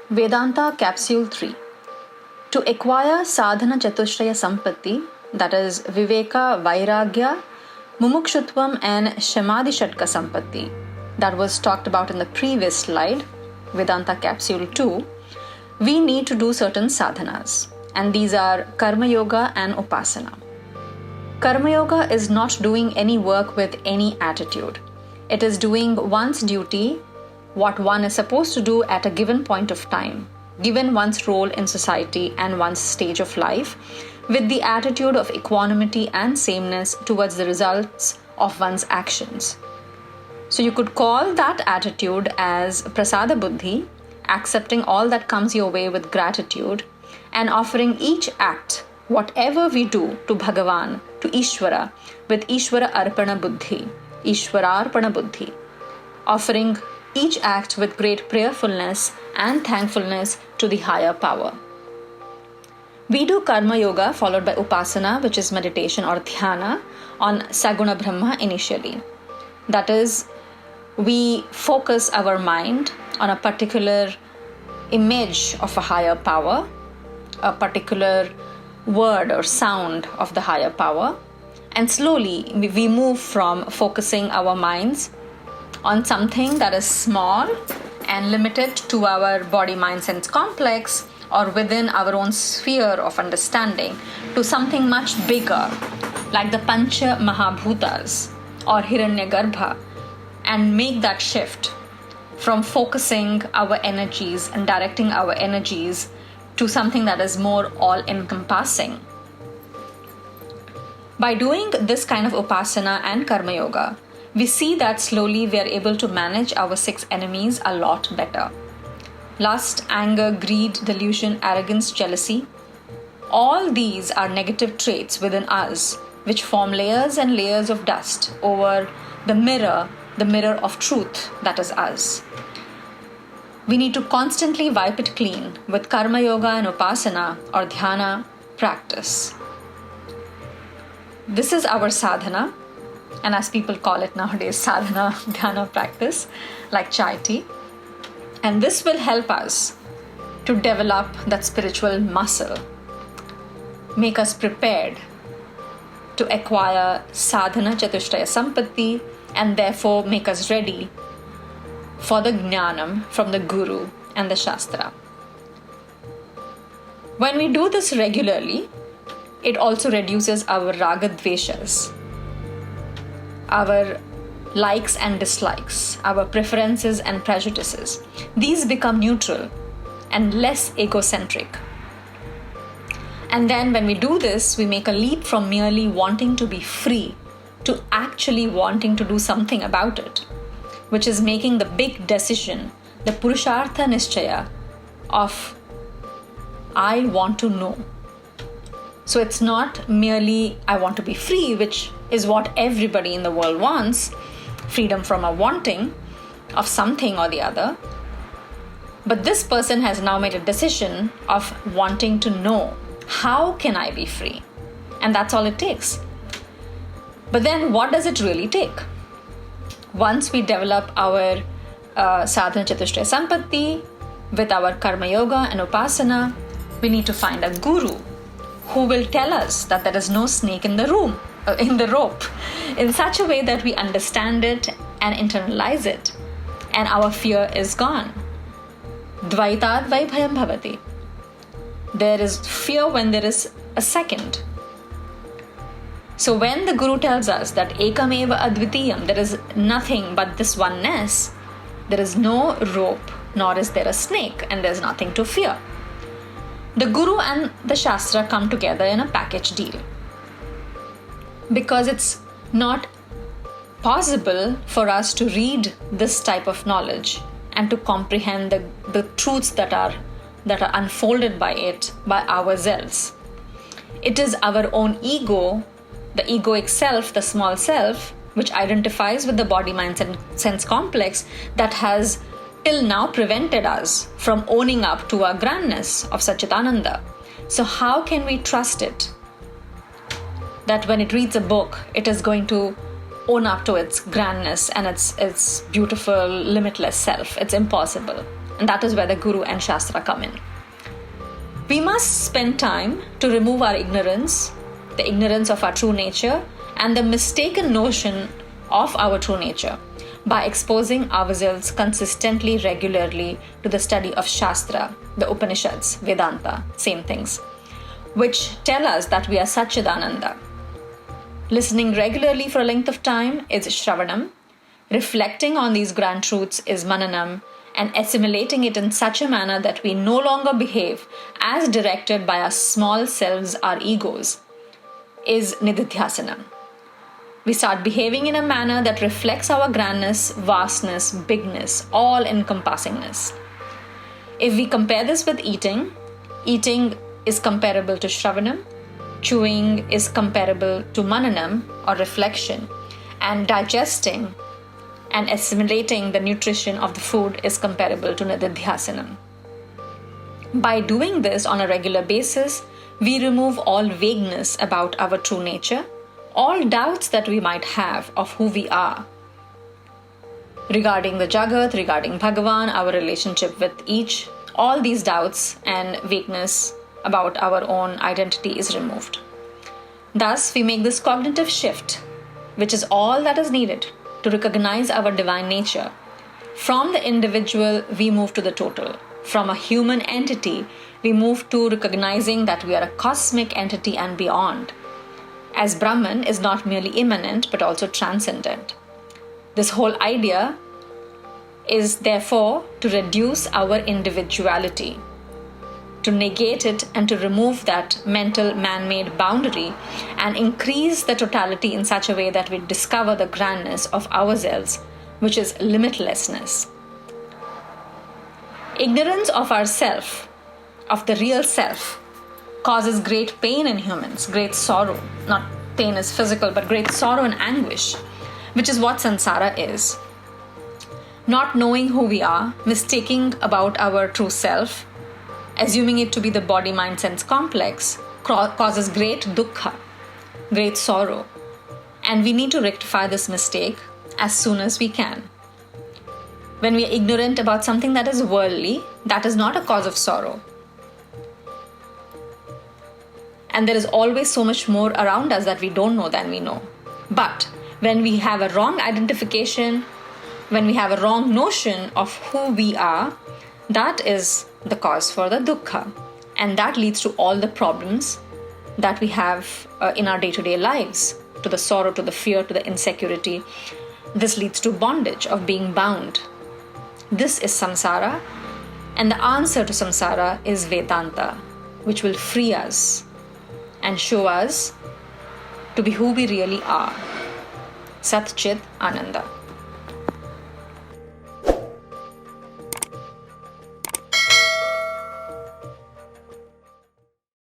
Vedanta Capsule 3. To acquire sadhana chatushraya sampatti, that is Viveka, Vairagya, Mumukshutvam and Shamadhi Shatka sampatti, that was talked about in the previous slide, Vedanta Capsule 2, we need to do certain sadhanas, and these are Karma Yoga and Upasana. Karma Yoga is not doing any work with any attitude. It is doing one's duty, what one is supposed to do at a given point of time, given one's role in society and one's stage of life, with the attitude of equanimity and sameness towards the results of one's actions. So you could call that attitude as prasada buddhi, accepting all that comes your way with gratitude and offering each act, whatever we do, to Bhagavan, to Ishvara, with Ishvara Arpana Buddhi, Ishwararpana Buddhi, offering each act with great prayerfulness and thankfulness to the higher power. We do Karma Yoga followed by Upasana, which is meditation or dhyana, on Saguna Brahma initially. That is, we focus our mind on a particular image of a higher power, a particular word or sound of the higher power, and slowly we move from focusing our minds on something that is small and limited to our body, mind, sense complex or within our own sphere of understanding to something much bigger like the Pancha Mahabhutas or Hiranyagarbha, and make that shift from focusing our energies and directing our energies to something that is more all-encompassing. By doing this kind of Upasana and Karma Yoga, we see that slowly we are able to manage our 6 enemies a lot better. Lust, anger, greed, delusion, arrogance, jealousy. All these are negative traits within us, which form layers and layers of dust over the mirror of truth that is us. We need to constantly wipe it clean with Karma Yoga and Upasana or Dhyana practice. This is our sadhana, and as people call it nowadays, sadhana, dhyana practice, like chai tea. And this will help us to develop that spiritual muscle, make us prepared to acquire sadhana chatushraya sampatti, and therefore make us ready for the jnanam from the Guru and the Shastra. When we do this regularly, it also reduces our raga dveshas, our likes and dislikes, our preferences and prejudices. These become neutral and less egocentric. And then when we do this, we make a leap from merely wanting to be free to actually wanting to do something about it, which is making the big decision, the Purushartha Nishchaya of I want to know. So it's not merely I want to be free, which is what everybody in the world wants, freedom from a wanting of something or the other. But this person has now made a decision of wanting to know, how can I be free? And that's all it takes. But then what does it really take? Once we develop our sadhana chatushraya sampatti with our karma yoga and upasana, we need to find a guru who will tell us that there is no snake in the rope, in such a way that we understand it and internalize it, and our fear is gone. Dvaitad vaibhayam bhavati. There is fear when there is a second. So when the Guru tells us that ekameva advitiyam, there is nothing but this oneness, there is no rope, nor is there a snake, and there is nothing to fear. The Guru and the Shastra come together in a package deal. Because it's not possible for us to read this type of knowledge and to comprehend the truths that are unfolded by it by ourselves. It is our own ego, the egoic self, the small self, which identifies with the body, mind, and sense complex, that has till now prevented us from owning up to our grandness of Satchitananda. So how can we trust it? That when it reads a book, it is going to own up to its grandness and its beautiful, limitless self. It's impossible. And that is where the Guru and Shastra come in. We must spend time to remove our ignorance, the ignorance of our true nature, and the mistaken notion of our true nature by exposing ourselves consistently, regularly to the study of Shastra, the Upanishads, Vedanta, same things, which tell us that we are Satchidananda. Listening regularly for a length of time is Shravanam. Reflecting on these grand truths is Mananam, and assimilating it in such a manner that we no longer behave as directed by our small selves, our egos, is Nididhyasana. We start behaving in a manner that reflects our grandness, vastness, bigness, all-encompassingness. If we compare this with eating, eating is comparable to Shravanam, chewing is comparable to Mananam or reflection, and digesting and assimilating the nutrition of the food is comparable to Nididhyasana. By doing this on a regular basis, we remove all vagueness about our true nature, all doubts that we might have of who we are. Regarding the Jagat, regarding Bhagavan, our relationship with each, all these doubts and vagueness about our own identity is removed. Thus, we make this cognitive shift, which is all that is needed to recognize our divine nature. From the individual, we move to the total. From a human entity, we move to recognizing that we are a cosmic entity and beyond, as Brahman is not merely immanent but also transcendent. This whole idea is therefore to reduce our individuality, to negate it and to remove that mental man-made boundary and increase the totality in such a way that we discover the grandness of ourselves, which is limitlessness. Ignorance of ourself, of the real self, causes great pain in humans, great sorrow. Not pain is physical, but great sorrow and anguish, which is what samsara is. Not knowing who we are, mistaking about our true self, assuming it to be the body, mind, sense complex, causes great dukkha, great sorrow. And we need to rectify this mistake as soon as we can. When we are ignorant about something that is worldly, that is not a cause of sorrow. And there is always so much more around us that we don't know than we know. But when we have a wrong identification, when we have a wrong notion of who we are, that is the cause for the dukkha. And that leads to all the problems that we have in our day-to-day lives, to the sorrow, to the fear, to the insecurity. This leads to bondage, of being bound. This is samsara, and the answer to samsara is Vedanta, which will free us and show us to be who we really are. Sat Chit Ananda.